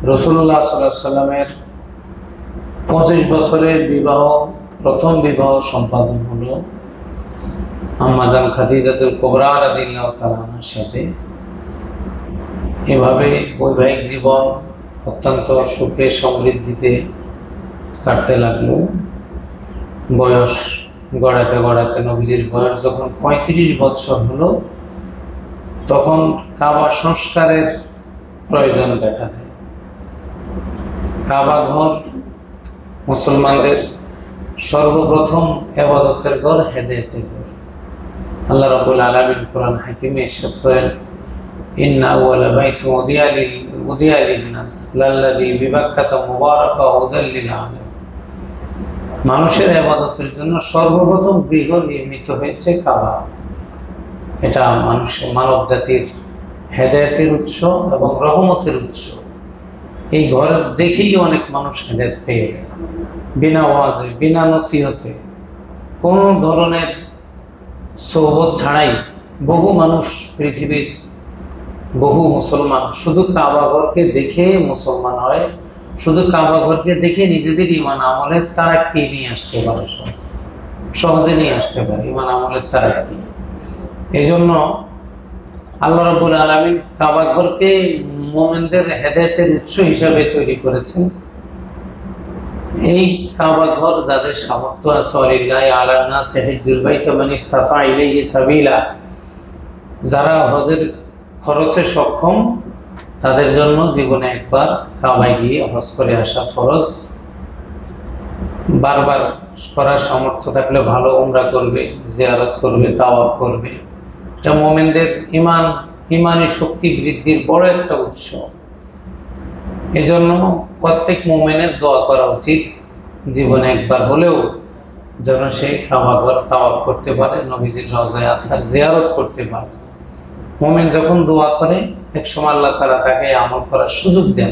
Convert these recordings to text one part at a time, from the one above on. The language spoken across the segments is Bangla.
রাসূলুল্লাহ সাল্লাল্লাহু আলাইহি সাল্লামের 25 বছরের বিবাহ, প্রথম বিবাহ সম্পাদন হলো আম্মা জান খাদিজাতুল কুবরা রাদিয়াল্লাহু তাআলা আনহার সাথে। এভাবে বৈবাহিক জীবন অত্যন্ত সুখে সমৃদ্ধিতে কাটতে লাগলো। বয়স গড়াতে গড়াতে নবীজির বয়স যখন 35 বছর হলো, তখন কাবা সংস্কারের প্রয়োজন দেখা দেয়। কাবা ঘর মুসলমানদের সর্বপ্রথম ইবাদতের ঘর, হেদায়েতের ঘর। আল্লাহ রাব্বুল আলামিন কোরআন হাকিমে ইরশাদ করেন, ইন্না আউওয়ালা বাইতিন উদিয়া লিন-নাস লাল্লাযী বিবাক্কাতা মুবারাকা হুদাল লিল আলামিন। মানুষের ইবাদতের জন্য সর্বপ্রথম গৃহ নির্মিত হয়েছে কাবা। এটা মানব জাতির হেদায়েতের উৎস এবং রহমতের উৎস। এই ঘর দেখেই অনেক মানুষ হেদায়েত পেয়ে যায়, বিনা ওয়াজে, বিনা নসিহতে, কোনো ধরনের সোহবত ছাড়াই বহু মানুষ, পৃথিবীর বহু মুসলমান শুধু কাবা ঘরকে দেখে মুসলমান হয়, শুধু কাবা ঘরকে দেখে নিজেদের ঈমান আমলের তারাক্কি নিয়ে আসতে পারে, সহজে নিয়ে আসতে পারে ঈমান আমলের তারাক্কি। এই জন্য আল্লাহ রাব্বুল আলামিন কাবা ঘরকে মুমিনদের হেদায়েতের উৎস হিসাবে তৈরি করেছেন। এই কাবা ঘর যাদের সামর্থ্য আছে, ওয়ালিল্লাহি আলান নাসি হিজ্জুল বাইতি মান ইসতাতা ইলাইহি সাবিলা, যারা হজের খরচে সক্ষম, তাদের জন্য জীবনে একবার কাবায় গিয়ে হজ করে আসা ফরজ। বারবার করার সামর্থ্য থাকলে ভালো উমরা করবে, জিয়ারত করবে, তাওয়াফ করবে। এটা মুমিনদের ইমানি শক্তি বৃদ্ধির বড় একটা উৎস। এজন্য প্রত্যেক মুমিনের দোয়া করা উচিত, জীবনে একবার হলেও যেন সে কাবা ঘর তাওয়াফ করতে পারে, নবীজির রওজায়ে আতহার জিয়ারত করতে পারে। মুমিন যখন দোয়া করে, একসময় আল্লাহ তাআলা তাকে আমল করার সুযোগ দেন।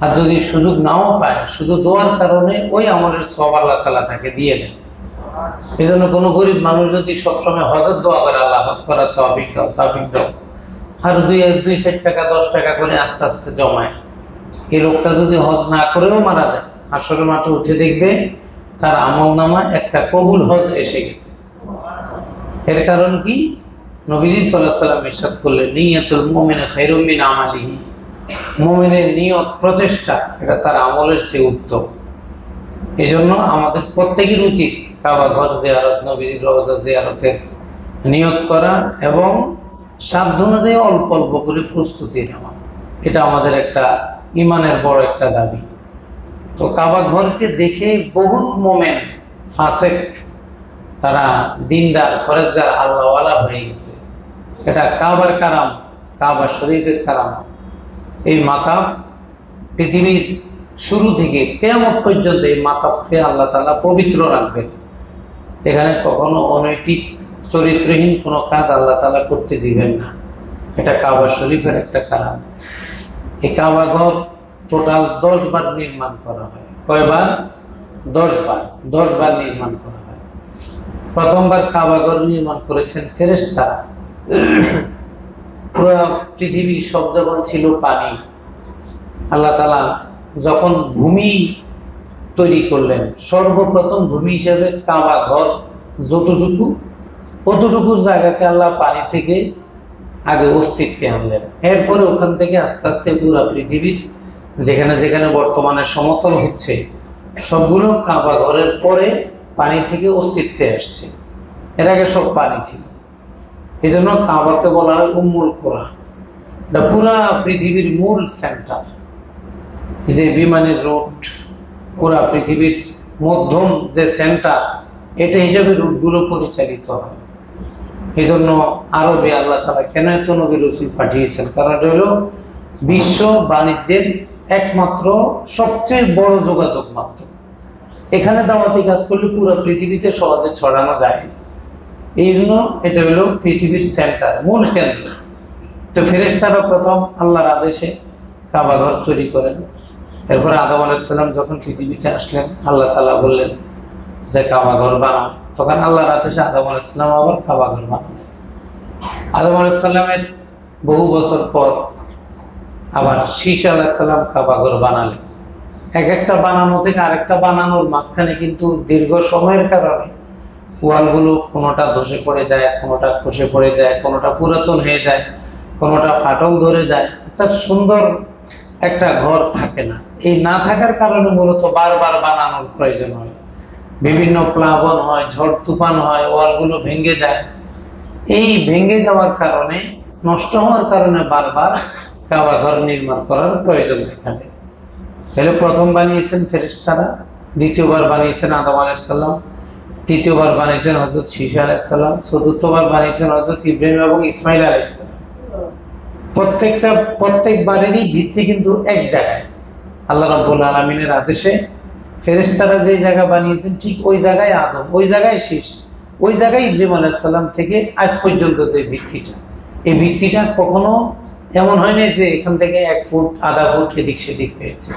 আর যদি সুযোগ নাও পায়, শুধু দোয়ার কারণে ওই আমলের সওয়াব আল্লাহ তাআলা তাকে দিয়ে দেন। এই জন্য কোনো গরিব মানুষ যদি সবসময় হজের দোয়া করে, আল্লাহ হজ করার তৌফিক দাও, আর 2-4 টাকা 10 টাকা করে আস্তে আস্তে জমায়, এই লোকটা যদি হজ না করেও মারা যায়, হাসরের মাঠে উঠে দেখবে তার আমল নামা একটা কবুল হজ এসে গেছে। এর কারণ কি? নবীজি সাল্লাল্লাহু আলাইহি ওয়াসাল্লাম ইরশাদ করলেন, নিয়াতুল মুমিনি খায়রুম মিন আমালিহি। মুমিনের নিয়ত, প্রচেষ্টা, এটা তার আমলের চেয়ে উত্তম। এই জন্য আমাদের প্রত্যেকের উচিত কাবা ঘর জিয়ারত, নবীজির রওজা জিয়ারতের নিয়ত করা এবং সাধ্য অনুযায়ী অল্প অল্প করে প্রস্তুতি নেওয়া। এটা আমাদের একটা ইমানের বড় একটা দাবি। তো কাবা ঘরকে দেখে বহুত মুমিন ফাসেক, তারা দিনদার, ফরেজগার, আল্লাহওয়ালা হয়ে গেছে। এটা কাবার কারাম, কাবা শরীফের কারাম। এই মাকাম পৃথিবীর শুরু থেকে কিয়ামত পর্যন্ত এই মাকামকে আল্লাহ তাআলা পবিত্র রাখবেন। এখানে কখনো অনৈতিক, চরিত্রহীন কোনো কাজ আল্লাহ তাআলা করতে দিবেন না। এটা কাবা শরীফের একটা কারাম। এই কাবা ঘর টোটাল 10 বার নির্মাণ করা হয়। কয়বার? 10 বার। 10 বার নির্মাণ করা হয়। প্রথমবার কাবা ঘর নির্মাণ করেছেন ফেরেশতারা। পুরো পৃথিবী সব যখন ছিল পানি, আল্লাহ তাআলা যখন ভূমি তৈরি করলেন, সর্বপ্রথম ভূমি হিসেবে কাবা ঘর যতটুকু, অতটুকু জায়গাকে আল্লাহ পানি থেকে আগে অস্তিত্বে আনলেন। এরপরে ওখান থেকে আস্তে আস্তে পুরো পৃথিবীর যেখানে যেখানে বর্তমানে সমতল হচ্ছে, সবগুলো কাবা ঘরের পরে পানি থেকে অস্তিত্বে আসছে। এর আগে সব পানি ছিল। এই জন্য কাবাকে বলা হয় উম্মুল কুরা। এটা পুরা পৃথিবীর মূল সেন্টার। যে বিমানের রুট, পুরা পৃথিবীর মধ্যম যে সেন্টার, এটা হিসেবে রুটগুলো পরিচালিত হয়। এই জন্য আরবে আল্লাহ তাআলা কেন এত নবী রাসূল পাঠিয়েছেন? কারণ এটা হলো বিশ্ব বাণিজ্যের একমাত্র সবচেয়ে বড় যোগাযোগ মাধ্যম। এখানে দাওয়াতি কাজ করলে পুরো পৃথিবীতে সহজে ছড়ানো যায়। এই জন্য এটা হলো পৃথিবীর সেন্টার, মূল কেন্দ্র। তো ফেরেশতারা প্রথম আল্লাহর আদেশে কাবা ঘর তৈরি করেন। এরপরে আদম আলাইহিস সালাম যখন পৃথিবীতে আসলেন, আল্লাহ তাআলা বললেন যে কাবা ঘর বানাও। তখন আল্লাহর আদেশে আদম আলাইহিস সালাম আবার কাবা ঘর বানালেন। আদম আলাইহিস সালামের বহু বছর পর আবার শীশ আলাইহিস সালাম কাবা ঘর বানালেন। এক একটা বানানো থেকে আরেকটা বানানোর মাঝখানে কিন্তু দীর্ঘ সময়ের কারণে ওয়ালগুলো কোনোটা ধসে পড়ে যায়, কোনোটা খসে পড়ে যায়, কোনোটা পুরাতন হয়ে যায়, কোনোটা ফাটল ধরে যায়, অর্থাৎ সুন্দর একটা ঘর থাকে না। এই না থাকার কারণে মূলত বারবার বানানোর প্রয়োজন হয়, বিভিন্ন প্লাবন হয়, ঝড় তুফান হয়, ওয়ালগুলো ভেঙে যায়। এই ভেঙে যাওয়ার কারণে, নষ্ট হওয়ার কারণে বারবার কাবা ঘর নির্মাণ করার প্রয়োজন দেখা দেয়। তাহলে প্রথম বানিয়েছেন ফেরেশতারা, দ্বিতীয়বার বানিয়েছেন আদম আলাইহিস সালাম, তৃতীয়বার বানিয়েছেন হযরত শীশা আলাইহিস সালাম, চতুর্থবার বানিয়েছেন হযরত ইব্রাহিম এবং ইসমাইল আলাইহিস সালাম। প্রত্যেকবারেরই ভিত্তি কিন্তু এক জায়গায়, আল্লাহ রাব্বুল আলামিনের আদেশে ফেরেশতারা যে জায়গা বানিয়েছেন ঠিক ওই জায়গায় আদম, ওই জায়গায় শীশ, ওই জায়গায় ইব্রাহিম আলাইহিস সালাম থেকে আজ পর্যন্ত যে ভিত্তিটা, এই ভিত্তিটা কখনো এমন হয়নি যে এখান থেকে 1 ফুট আধা ফুট এদিক সেদিক হয়েছে।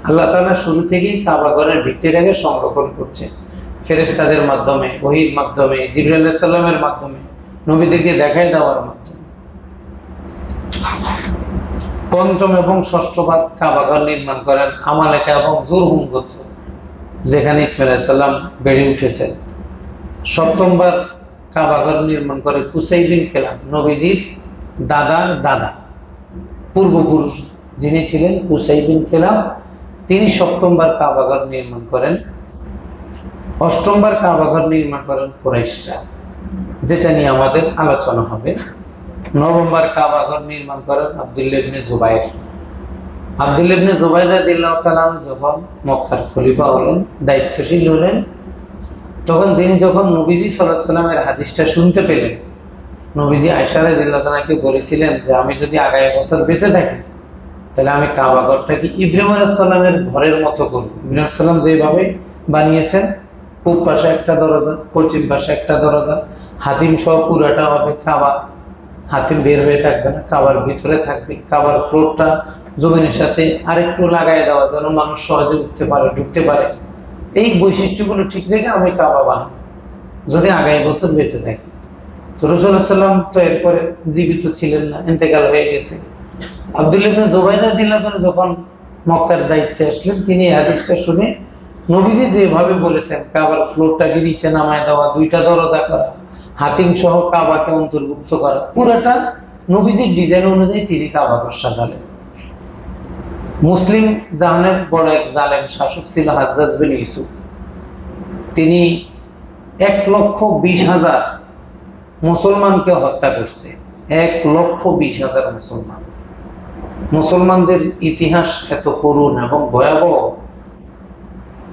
আল্লাহ তাআলা শুরু থেকেই কাবা ঘরের ভিত্তিটাকে সংরক্ষণ করছে ফেরেশতাদের মাধ্যমে, ওহীর মাধ্যমে, জিবরাইল আলাইহিস সালামের মাধ্যমে, নবীদেরকে দেখায় দেওয়ার মাধ্যমে। পঞ্চম এবং ষষ্ঠবার কাবা ঘর নির্মাণ করেন আমালেকা এবং জুরহুম গোত্র, যেখানে ইসমাইল আলাইহিস সালাম বেড়ে উঠেছেন। সপ্তমবার কাবা ঘর নির্মাণ করে কুসাই বিন কিলাব, নবীজির দাদার দাদা, পূর্বপুরুষ যিনি ছিলেন কুসাই বিন কিলাব, তিনি সপ্তমবার কাবা ঘর নির্মাণ করেন। অষ্টমবার কাবা ঘর নির্মাণ করেন কুরাইশরা, যেটা নিয়ে আমাদের আলোচনা হবে। নবমবার কাবা ঘর নির্মাণ করেন আব্দুল্লাহ ইবনে জুবাইর। আব্দুল্লাহ ইবনে জুবাইর রাদিয়াল্লাহু তাআলা যখন মক্কার খলিফা হলেন, দায়িত্বশীল হলেন, তখন তিনি যখন নবীজি সাল্লাল্লাহু আলাইহি ওয়াসাল্লামের হাদিসটা শুনতে পেলেন, নবীজি আয়েশা রাদিয়াল্লাহু তাআলাকে বলেছিলেন যে আমি যদি আগামী বছর বেঁচে থাকি তাহলে আমি কাবা ঘরটাকে ইব্রাহিম আলাইহিস সালামের ঘরের মতো করব। ইব্রাহিম আলাইহিস সালাম যেভাবে বানিয়েছেন, পূব পাশে একটা দরজা, পশ্চিম পাশে একটা দরজা, হাতিম সহ পুরাটা হবে কাবা, হাতিম বের হয়ে থাকবে না, কাবার ভিতরে থাকবে, কাবার ফ্লোরটা জমিনের সাথে আরেকটু লাগাই দেওয়া যেন মানুষ সহজে উঠতে পারে, ঢুকতে পারে। এই বৈশিষ্ট্যগুলো ঠিক রেখে আমি কাবা বানাবো যদি আগামী বছর বেঁচে থাকি। তো রাসূলুল্লাহ সাল্লাল্লাহু আলাইহি ওয়াসাল্লাম তো এরপরে জীবিত ছিলেন না, ইন্তেকাল হয়ে গেছে। আব্দুল্লাহ ইবনে জুবাইর রাদিয়াল্লাহু তাআলা যখন মক্কার দায়িত্বে আসলেন, তিনি এই হাদিসটা শুনে নবীজি যেভাবে বলেছেন কাবার ফ্লোরটাকে নিচে নামায় দেওয়া, 2টা দরজা করা, হাতিম সহ কাবাকে অন্তর্ভুক্ত করা, পুরাটা নবীজির ডিজাইন অনুযায়ী তিনি কাবা ঘর সাজালেন। মুসলিম জাহানের বড় এক জালেম শাসক ছিল হাজ্জাজ বিন ইউসুফ। তিনি 1,20,000 মুসলমানকে হত্যা করছে। 1,20,000 মুসলমান। মুসলমানদের ইতিহাস এত করুণ এবং ভয়াবহ,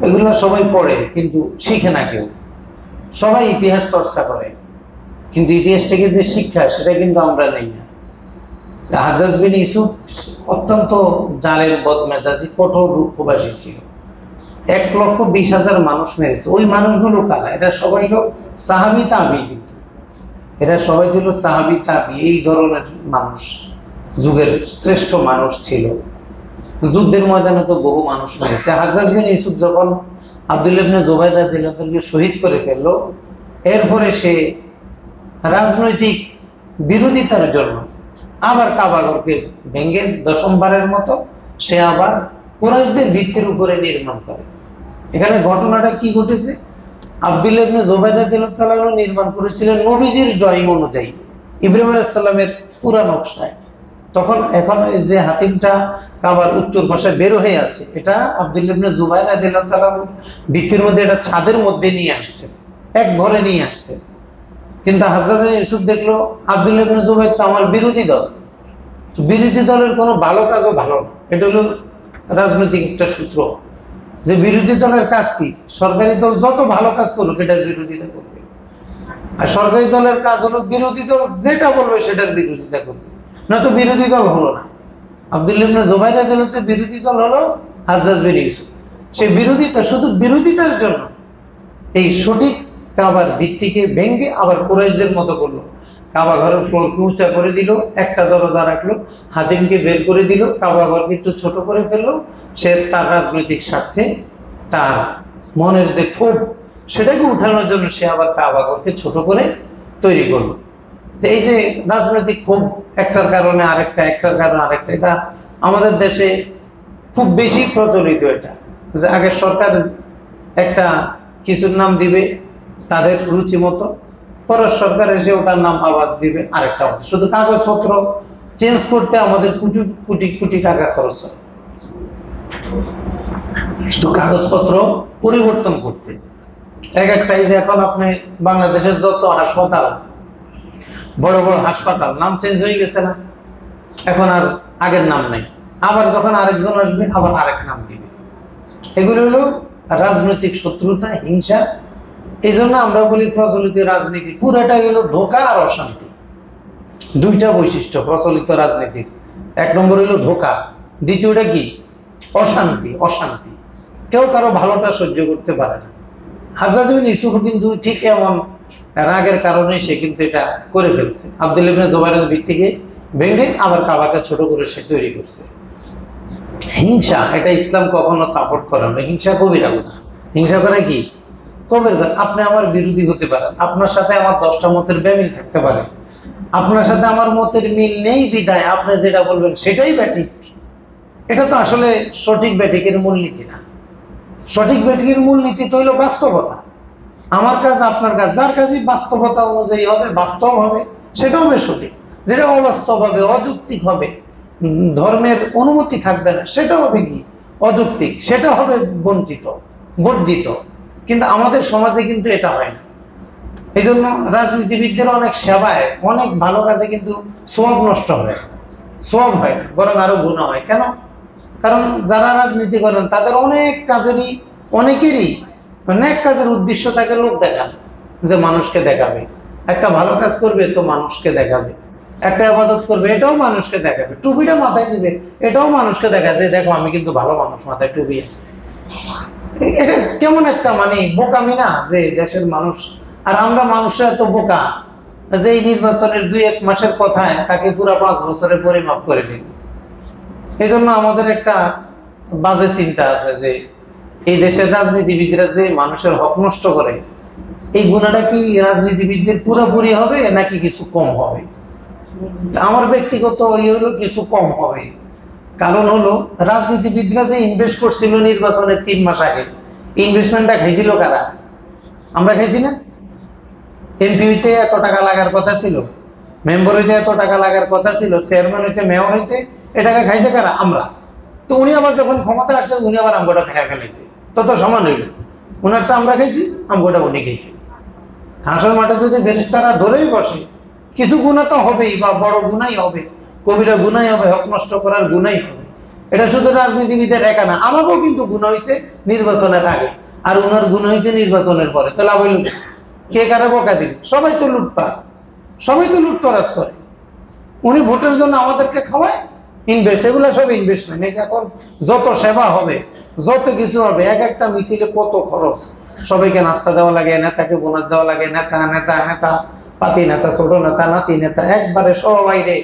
এগুলো সবাই পড়ে কিন্তু শিখে না কেউ। সবাই ইতিহাস চর্চা করে কিন্তু ইতিহাস থেকে যে শিক্ষা সেটা কিন্তু আমরা নেই না। হাজ্জাজ বিন ইউসুফ অত্যন্ত জালের, বদমেজাজি, কঠোর রূপবাসী ছিল। 1,20,000 মানুষ মেরেছে। ওই মানুষগুলো কারা? এটা সবাই লোক সাহাবী তাবী, কিন্তু এরা সবাই ছিল সাহাবী তাবী, এই ধরনের মানুষ, যুগের শ্রেষ্ঠ মানুষ ছিল। যুদ্ধের ময়দানে তো বহু মানুষ মেরেছে। হাজ্জাজ বিন ইউসুফ যখন আব্দুল্লাহ ইবনে জুবাইর রাদিয়াল্লাহু তাআলাকে শহীদ করে ফেললো, এরপরে সে রাজনৈতিক বিরোধিতার জন্য আবার কাবা ঘরকে ভেঙে 10মবারের মতো সে আবার কুরাইশদের ভিত্তির উপরে নির্মাণ করে। এখানে ঘটনাটা কি ঘটেছে? আব্দুল্লাহ ইবনে জুবাইর রাদিয়াল্লাহু তাআলা নির্মাণ করেছিলেন নবীজির ড্রয়িং অনুযায়ী, ইব্রাহিম আলাইহিস সালামের পুরা নকশায়। তখন এখন যে হাতিমটা কাবার উত্তর পাশে বের হয়ে আছে, এটা আব্দুল্লাহ ইবনে জুবাইর রাদিয়াল্লাহু তাআলা ভিত্তির মধ্যে, এটা ছাদের মধ্যে নিয়ে আসছে, এক ঘরে নিয়ে আসছে। কিন্তু হাজ্জাজ বিন ইউসুফ দেখলো আব্দুল্লাহ ইবনে জুবাইর তো আমার বিরোধী দল, তো বিরোধী দলের কোনো ভালো কাজও ভালো না। এটা হলো রাজনৈতিক একটা সূত্র যে বিরোধী দলের কাজ কি? সরকারি দল যত ভালো কাজ করুক এটার বিরোধিতা করবে, আর সরকারি দলের কাজ হলো বিরোধী দল যেটা বলবে সেটার বিরোধিতা করবে, না তো বিরোধী দল হলো না। আব্দুল্লাহ ইবনে জুবাইর রাদিয়াল্লাহু তাআলা বিরোধী দল হলো হাজ্জাজ বিন ইউসুফ। সেই বিরোধিতা, শুধু বিরোধিতার জন্য এই সঠিক কাবার ভিত্তিকে ভেঙে আবার কুরাইশদের মতো করলো। কাবা ঘরের ফ্লোরকে উঁচা করে দিল, একটা দরজা রাখলো, হাতিমকে বের করে দিল, কাবা ঘরকে একটু ছোট করে ফেললো। সে তার রাজনৈতিক স্বার্থে, তার মনের যে ক্ষোভ সেটাকে উঠানোর জন্য সে আবার কাবা ঘরকে ছোট করে তৈরি করলো। তো এই যে রাজনৈতিক ক্ষোভ, একটার কারণে আরেকটা, একটার কারণে আরেকটা, এটা আমাদের দেশে খুব বেশি প্রচলিত। এটা যে আগে সরকার একটা কিছুর নাম দিবে তাদের রুচি মতো, পরের সরকার এসে ওটার নাম আবার দিবে আরেকটা। শুধু কাগজপত্র চেঞ্জ করতে আমাদের কোটি কোটি কোটি টাকা খরচ হয়, শুধু কাগজপত্র পরিবর্তন করতে। এক একটা, এই যে এখন আপনি বাংলাদেশের যত হাসপাতাল, বড় বড় হাসপাতাল নাম চেঞ্জ হয়ে গেছে না, এখন আর আগের নাম নাই, আবার যখন আরেকজন আসবে আবার আরেক নাম দিবে। এগুলো হলো রাজনৈতিক শত্রুতা, হিংসা। এই জন্য আমরা বলি প্রচলিত রাজনীতি পুরাটাই হলো ধোঁকা আর অশান্তি। দুইটা বৈশিষ্ট্য প্রচলিত রাজনীতির, এক নম্বর হলো ধোঁকা, দ্বিতীয়টা কি? অশান্তি। অশান্তি, কেউ কারো ভালোটা সহ্য করতে পারে না। হাজ্জাজ বিন ইউসুফ কিন্তু ঠিক এমন রাগের কারণে সে কিন্তু এটা করে ফেলছে। আব্দুল্লাহ ইবনে জুবাইরের ভিত্তিকে ভেঙে আবার কাবাকে ছোট করে সে তৈরি করছে। হিংসা, এটা ইসলাম কখনো সাপোর্ট করে না। হিংসা কবিরা গুনাহ। হিংসা করে কি? কবিরা গুনাহ। আপনি আমার বিরোধী হতে পারেন, আপনার সাথে আমার 10টা মতের বেমিল থাকতে পারে, আপনার সাথে আমার মতের মিল নেই বিদায় আপনি যেটা বলবেন সেটাই ব্যাটিক। এটা তো আসলে সঠিক ব্যাটিকের মূলনীতি না। সঠিক ব্যাটিকের মূলনীতি তো হইল বাস্তবতা। আমার কাজ আপনার কাজ, যার কাজই বাস্তবতা অনুযায়ী হবে, বাস্তব হবে, সেটা হবে সঠিক। যেটা অবাস্তব হবে, অযৌক্তিক হবে, ধর্মের অনুমতি থাকবে না, সেটা হবে কি? অযৌক্তিক, সেটা হবে বঞ্চিত, বর্জিত। কিন্তু আমাদের সমাজে কিন্তু এটা হয় না। এই জন্য রাজনীতিবিদদের অনেক সেবায়, অনেক ভালো কাজে কিন্তু সওয়াব নষ্ট হয়, সওয়াব হয় না, বরং আরো গুনাহ হয়। কেন? কারণ যারা রাজনীতি করেন তাদের অনেক কাজেরই, অনেকেরই অনেক কাজের উদ্দেশ্য থাকে লোক দেখান, যে মানুষকে দেখাবে। একটা ভালো কাজ করবে তো মানুষকে দেখাবে, একটা ইবাদত করবে এটাও মানুষকে দেখাবে, টুপিটা মাথায় দিবে এটাও মানুষকে দেখায় যে দেখো আমি কিন্তু ভালো মানুষ, মাথায় টুপি আছে। এটা কেমন একটা মানে বোকামি না, যে দেশের মানুষ আর আমরা মানুষরা এত বোকা যে এই নির্বাচনের 2-1 মাসের কথায় তাকে পুরো 5 বছরে পরিমাপ করে দিল। এই জন্য আমাদের একটা বাজে চিন্তা আছে যে এই দেশের রাজনীতিবিদরা যে মানুষের হক নষ্ট করে, এই গুণাটা কি রাজনীতিবিদদের পুরোপুরি হবে নাকি কিছু কম হবে? আমার ব্যক্তিগত হলো কিছু কম হবে। কারণ হলো রাজনীতিবিদরা যে ইনভেস্ট করছিল নির্বাচনের 3 মাস আগে, ইনভেস্টমেন্টটা খাইছিল কারা? আমরা খাইছি না? এমপি হইতে এত টাকা লাগার কথা ছিল, মেম্বার হইতে এত টাকা লাগার কথা ছিল, চেয়ারম্যান হইতে, মেয়র হইতে, এ টাকা খাইছে কারা? আমরা। তো উনি আবার যখন ক্ষমতা আসছে উনি আবার আমগোটা খাইয়া ফেলেছে, তত সমান হইল। উনারটা আমরা খাইছি, আমগোটা উনি খাইছি। হাঁসের মাঠে যদি ফেরেশতারা ধরেই বসে, কিছু গুণা তো হবেই, বা বড় গুণাই হবে, কবিরা গুণাই হবে, হক নষ্ট করার গুণাই হবে। এটা শুধু রাজনীতিবিদের একা না, আমাকেও কিন্তু গুণা হয়েছে নির্বাচনের আগে, আর উনার গুণা হয়েছে নির্বাচনের পরে। তো লাভ হইল কে কারা বকা দিবে? সবাই তো লুটপাস, সবাই তো লুটতরাজ করে। উনি ভোটের জন্য আমাদেরকে খাওয়ায়, ইনভেস্ট, এগুলো সব ইনভেস্টমেন্ট। এই যে এখন যত সেবা হবে, যত কিছু হবে, এক একটা মিছিলে কত খরচ, সবাইকে নাস্তা দেওয়া লাগে, নেতাকে বোনাস দেওয়া লাগে, নেতা নেতা নেতা, পাতি নেতা, ছোট নেতা, নাতি নেতা, একবারে সবাই রে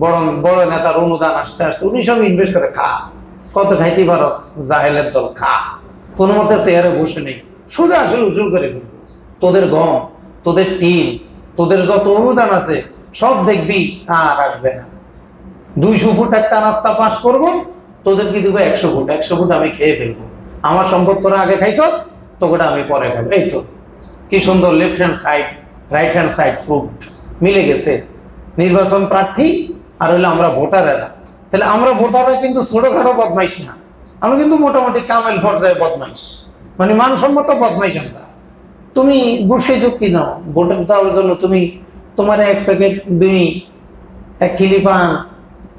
বড় বড় নেতার অনুদান আসতে আসতে উনি সব ইনভেস্ট করে। খা, কত খাইতে পারস জাহেলের দল, খা। কোনো মতে চেয়ারে বসে নেই, শুধু আসলে উসুল করে ফেলবো। তোদের গম, তোদের টিম, তোদের যত অনুদান আছে সব দেখবি আর আসবে না। 200 ফুট একটা রাস্তা পাস করব, তোদেরকে দিব 100 ফুট, 100 ফুট আমি খেয়ে ফেলবো। আমার সম্পদ তোরা আগে খাইছ, তোকে আমি পরে খাবো। এই তো কি সুন্দর, left hand side, right hand side fruit মিলে গেছে। নির্বাচন প্রার্থী আর হইলে আমরা ভোটারেরা। তাহলে আমরা ভোটাররা কিন্তু ছোটখাটো বদমাইশ না, আমরা কিন্তু মোটামুটি কামেল পর্যায়ে বদমাইশ, মানে মানসম্মত বদমাইশ আমরা। তুমি ঘুষে ঝুঁকি নাও ভোটের দেওয়ার জন্য, তুমি তোমার 1 প্যাকেট বিড়ি, 1 খিলি পান,